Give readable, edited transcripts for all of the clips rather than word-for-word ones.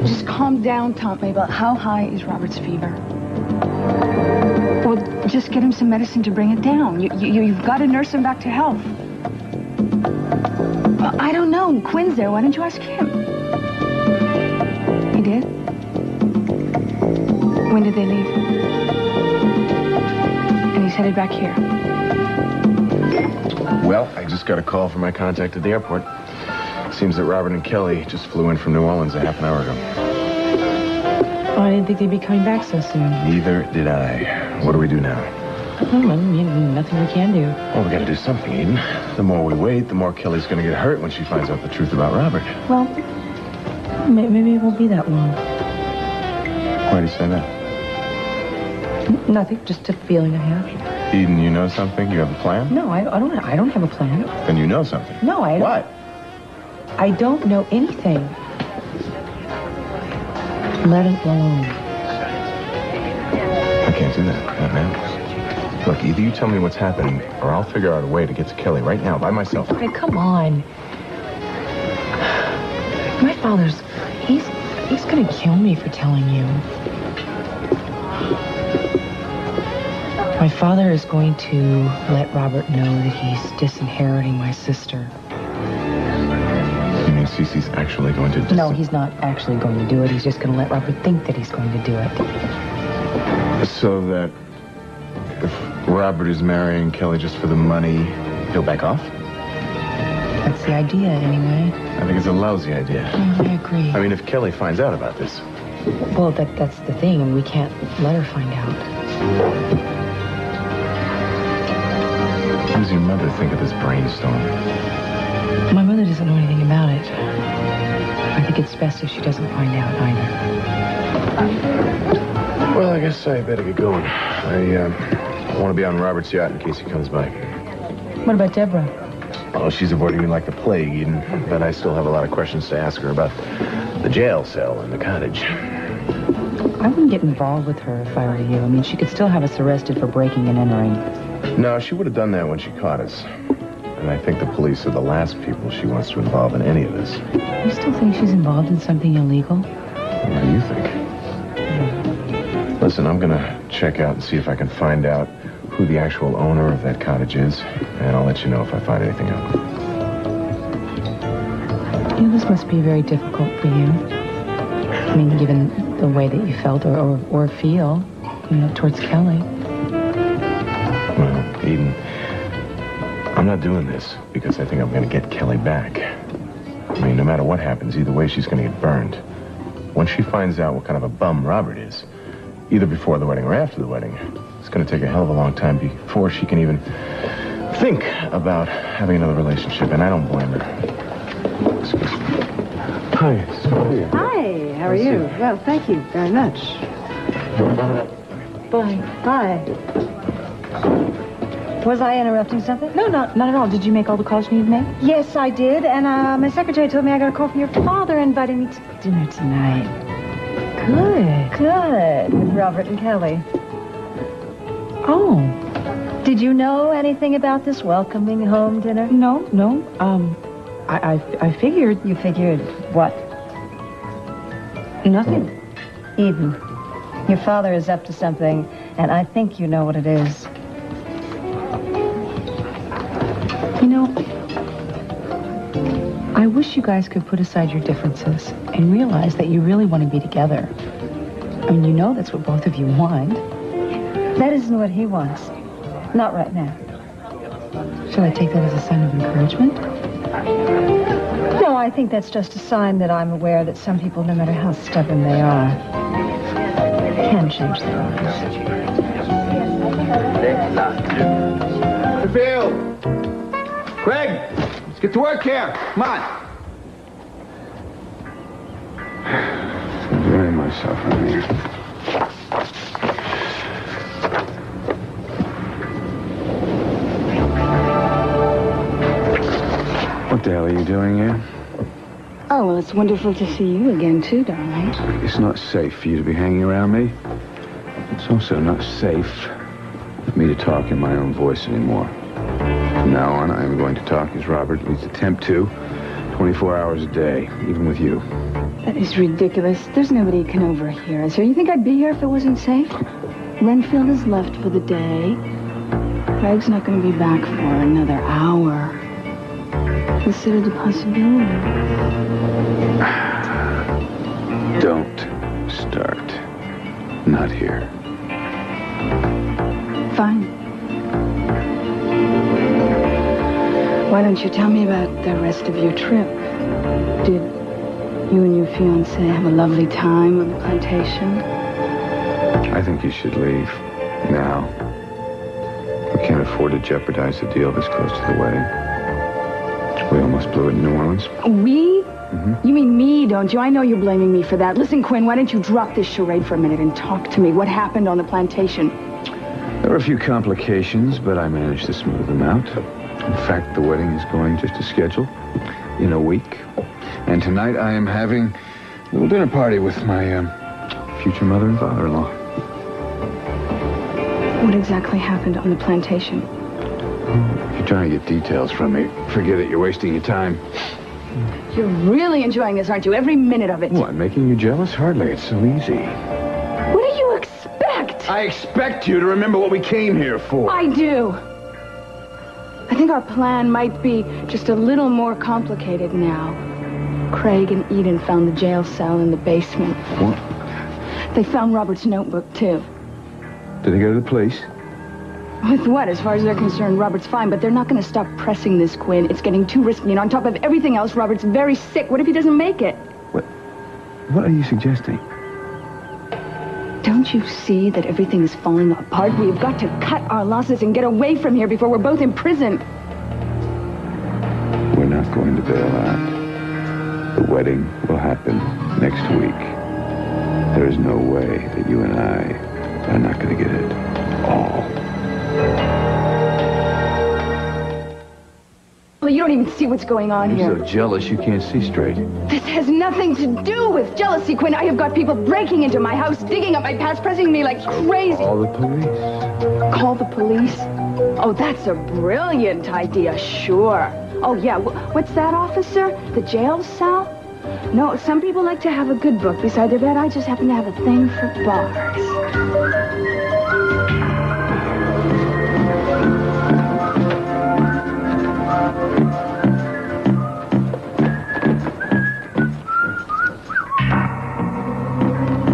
Just calm down, Tom. Mabel, how high is Robert's fever? Well, just get him some medicine to bring it down. You've got to nurse him back to health. Well, I don't know. Quinn's there. Why don't you ask him? He did? When did they leave? And he's headed back here. Well, I just got a call from my contact at the airport. Seems that Robert and Kelly just flew in from New Orleans a half an hour ago. Oh, I didn't think they'd be coming back so soon. Neither did I. What do we do now? Well, nothing we can do. Well, we gotta do something, Eden. The more we wait, the more Kelly's gonna get hurt when she finds out the truth about Robert. Well, maybe it won't be that long. Why do you say that? Nothing, just a feeling I have. Eden, you know something? You have a plan? No, I don't have a plan. Then you know something. No, I don't. What? I don't know anything. Let it alone. I can't do that. Not now. Look, either you tell me what's happening, or I'll figure out a way to get to Kelly right now by myself. Okay, come on. My father's... He's gonna kill me for telling you. My father is going to let Robert know that he's disinheriting my sister. You mean Cece's actually going to... No, he's not actually going to do it. He's just going to let Robert think that he's going to do it. So that if Robert is marrying Kelly just for the money, he'll back off? That's the idea, anyway. I think it's a lousy idea. I agree. I mean, if Kelly finds out about this... Well, that's the thing, and we can't let her find out. What does your mother think of this brainstorm? My mother doesn't know anything about it. I think it's best if she doesn't find out either. Well, I guess I better get going. I want to be on Robert's yacht in case he comes by. What about Deborah? Oh, she's avoiding me like the plague, Eden. But I still have a lot of questions to ask her about the jail cell and the cottage. I wouldn't get involved with her if I were you. I mean, she could still have us arrested for breaking and entering. No, she would have done that when she caught us. And I think the police are the last people she wants to involve in any of this. You still think she's involved in something illegal? What do you think? Listen, I'm gonna check out and see if I can find out who the actual owner of that cottage is, and I'll let you know if I find anything out. You know, this must be very difficult for you. I mean, given the way that you felt or feel, towards Kelly. Well, Eden, I'm not doing this because I think I'm going to get Kelly back. I mean, no matter what happens, either way, she's going to get burned. Once she finds out what kind of a bum Robert is, either before the wedding or after the wedding, it's going to take a hell of a long time before she can even think about having another relationship, and I don't blame her. Excuse me. Hi, Sophia. Hi, how are you? Well, thank you very much. Bye. Bye. Was I interrupting something? No, not at all. Did you make all the calls you need to make? Yes, I did, and my secretary told me I got a call from your father inviting me to dinner tonight. Good, with Robert and Kelly. Oh. Did you know anything about this welcoming home dinner? No. I figured... You figured what? Nothing. Eden, your father is up to something, and I think you know what it is. I wish you guys could put aside your differences and realize that you really want to be together. I mean, that's what both of you want. That isn't what he wants. Not right now. Shall I take that as a sign of encouragement? No, I think that's just a sign that I'm aware that some people, no matter how stubborn they are, can change their minds. Phil! Craig! Let's get to work here. Come on. Enjoying myself out here. What the hell are you doing here? Oh, well, it's wonderful to see you again, too, darling. It's not safe for you to be hanging around me. It's also not safe for me to talk in my own voice anymore. From now on, I am going to talk as Robert at least attempt to 24 hours a day, even with you. That is ridiculous. There's nobody who can overhear us here. You think I'd be here if it wasn't safe? Renfield has left for the day. Craig's not going to be back for another hour. Consider the possibility. Don't start. Not here. Fine. Why don't you tell me about the rest of your trip? Did you and your fiancé have a lovely time on the plantation? I think you should leave. Now. We can't afford to jeopardize the deal this close to the wedding. We almost blew it in New Orleans. We? Mm-hmm. You mean me, don't you? I know you're blaming me for that. Listen, Quinn, why don't you drop this charade for a minute and talk to me? What happened on the plantation? There were a few complications, but I managed to smooth them out. In fact, the wedding is going just as scheduled in a week. And tonight I am having a little dinner party with my future mother and father-in-law. What exactly happened on the plantation? If you're trying to get details from me, forget it. You're wasting your time. You're really enjoying this, aren't you? Every minute of it. What, making you jealous? Hardly. It's so easy. What do you expect? I expect you to remember what we came here for. I do. I think our plan might be just a little more complicated now. Craig and Eden found the jail cell in the basement. What? They found Robert's notebook, too. Did they go to the police? With what? As far as they're concerned, Robert's fine, but they're not going to stop pressing this, Quinn. It's getting too risky, and on top of everything else, Robert's very sick. What if he doesn't make it? What are you suggesting? Don't you see that everything is falling apart? We've got to cut our losses and get away from here before we're both in prison. We're not going to bail out. The wedding will happen next week. There is no way that you and I are not going to get it all. Well, you don't even see what's going on here. You're so jealous you can't see straight. This has nothing to do with jealousy, Quinn. I have got people breaking into my house, digging up my past, pressing me like crazy. Call the police. Call the police? Oh, that's a brilliant idea, sure. Oh, yeah. What's that, officer? The jail cell? No, some people like to have a good book beside their bed. I just happen to have a thing for bars.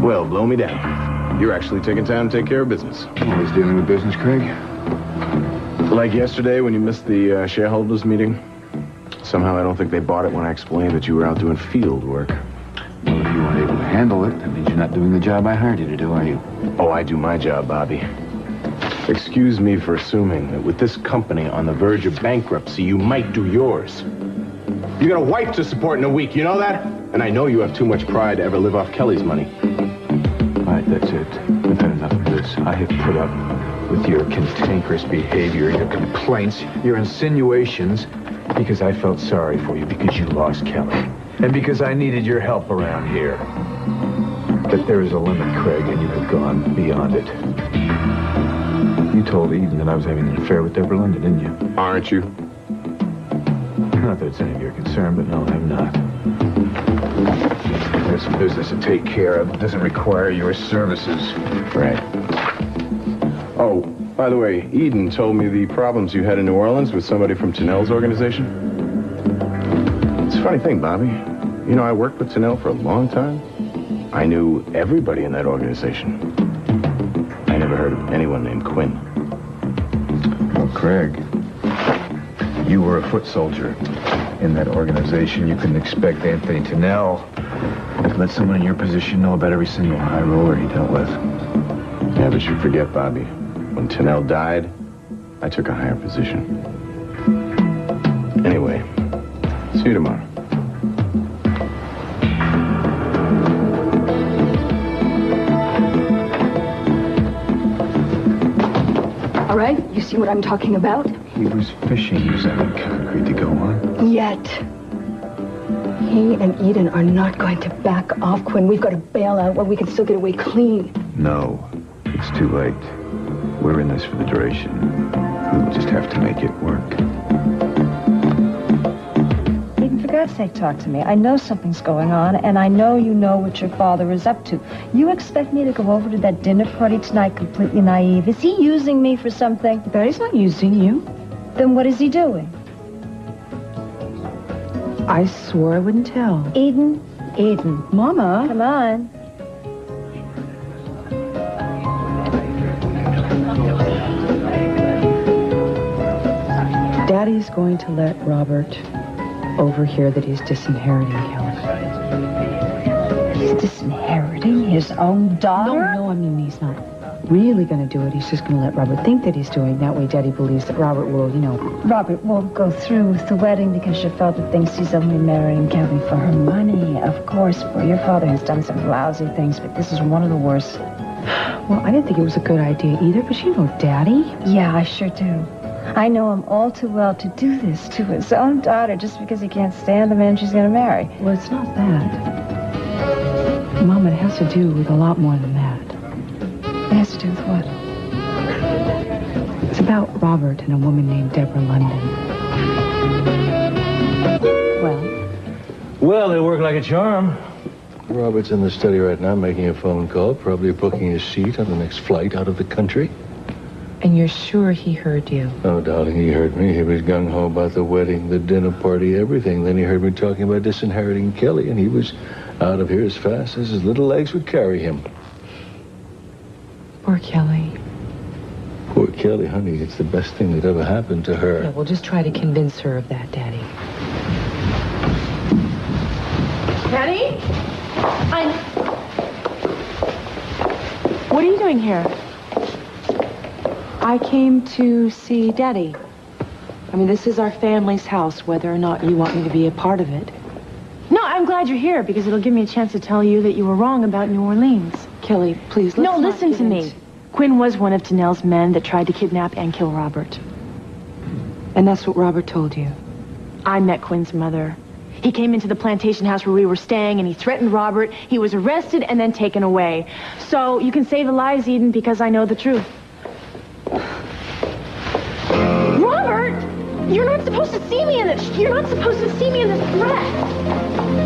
Well, blow me down. You're actually taking time to take care of business. Always dealing with business, Craig. Like yesterday when you missed the shareholders meeting. Somehow I don't think they bought it when I explained that you were out doing field work. Well, if you weren't able to handle it, that means you're not doing the job I hired you to do, are you? Oh, I do my job, Bobby. Excuse me for assuming that with this company on the verge of bankruptcy, you might do yours. You got a wife to support in a week, you know that? And I know you have too much pride to ever live off Kelly's money. All right, that's it. I've had enough of this. I have put up with your cantankerous behavior, your complaints, your insinuations, because I felt sorry for you, because you lost Kelly, and because I needed your help around here. But there is a limit, Craig, and you have gone beyond it. You told Eden that I was having an affair with Deborah Linda, didn't you? Aren't you? Not that it's any of your concern, but no, I'm not. There's some business to take care of. It doesn't require your services. Right. Oh, by the way, Eden told me the problems you had in New Orleans with somebody from Tennell's organization. It's a funny thing, Bobby. You know, I worked with Tennell for a long time. I knew everybody in that organization. I never heard of anyone named Quinn. Well, Craig, you were a foot soldier in that organization. You couldn't expect Anthony Tennell to let someone in your position know about every single high roller he dealt with. Yeah, but you forget, Bobby. When Tennell died, I took a higher position. Anyway, see you tomorrow. All right, you see what I'm talking about? He was fishing using that concrete to go on. Yet. He and Eden are not going to back off, Quinn. We've got to bail out while we can still get away clean. No, it's too late. We're in this for the duration. We'll just have to make it work. Eden forgot God's sake, talk to me. I know something's going on, and I know you know what your father is up to. You expect me to go over to that dinner party tonight completely naive? Is he using me for something? Daddy's not using you. Then what is he doing? I swore I wouldn't tell. Eden. Mama. Come on. Daddy's going to let Robert overhear that he's disinheriting Kelly. He's disinheriting his own daughter? No, I mean, he's not really going to do it. He's just going to let Robert think that he's doing. That way Daddy believes that Robert will, Robert won't go through with the wedding because your father thinks he's only marrying Kelly for her money. Of course, your father has done some lousy things, but this is one of the worst. Well, I didn't think it was a good idea either, but you know Daddy. Yeah, I sure do. I know him all too well to do this to his own daughter just because he can't stand the man she's going to marry. Well, it's not that. Mom, it has to do with a lot more than that. It has to do with what? It's about Robert and a woman named Deborah London. Well, they work like a charm. Robert's in the study right now making a phone call, probably booking his seat on the next flight out of the country. And you're sure he heard you? Oh, darling, he heard me. He was gung-ho about the wedding, the dinner party, everything. Then he heard me talking about disinheriting Kelly, and he was out of here as fast as his little legs would carry him. Poor Kelly. Poor Kelly, honey. It's the best thing that ever happened to her. Yeah, we'll just try to convince her of that, Daddy. Daddy? What are you doing here? I came to see Daddy. I mean, this is our family's house, whether or not you want me to be a part of it. No, I'm glad you're here because it'll give me a chance to tell you that you were wrong about New Orleans. Kelly, please, let's No, not listen get to me. into- Quinn was one of Tanel's men that tried to kidnap and kill Robert. And that's what Robert told you. I met Quinn's mother. He came into the plantation house where we were staying and he threatened Robert. He was arrested and then taken away. So you can say the lies, Eden, because I know the truth. Robert! You're not supposed to see me in this. You're not supposed to see me in this dress.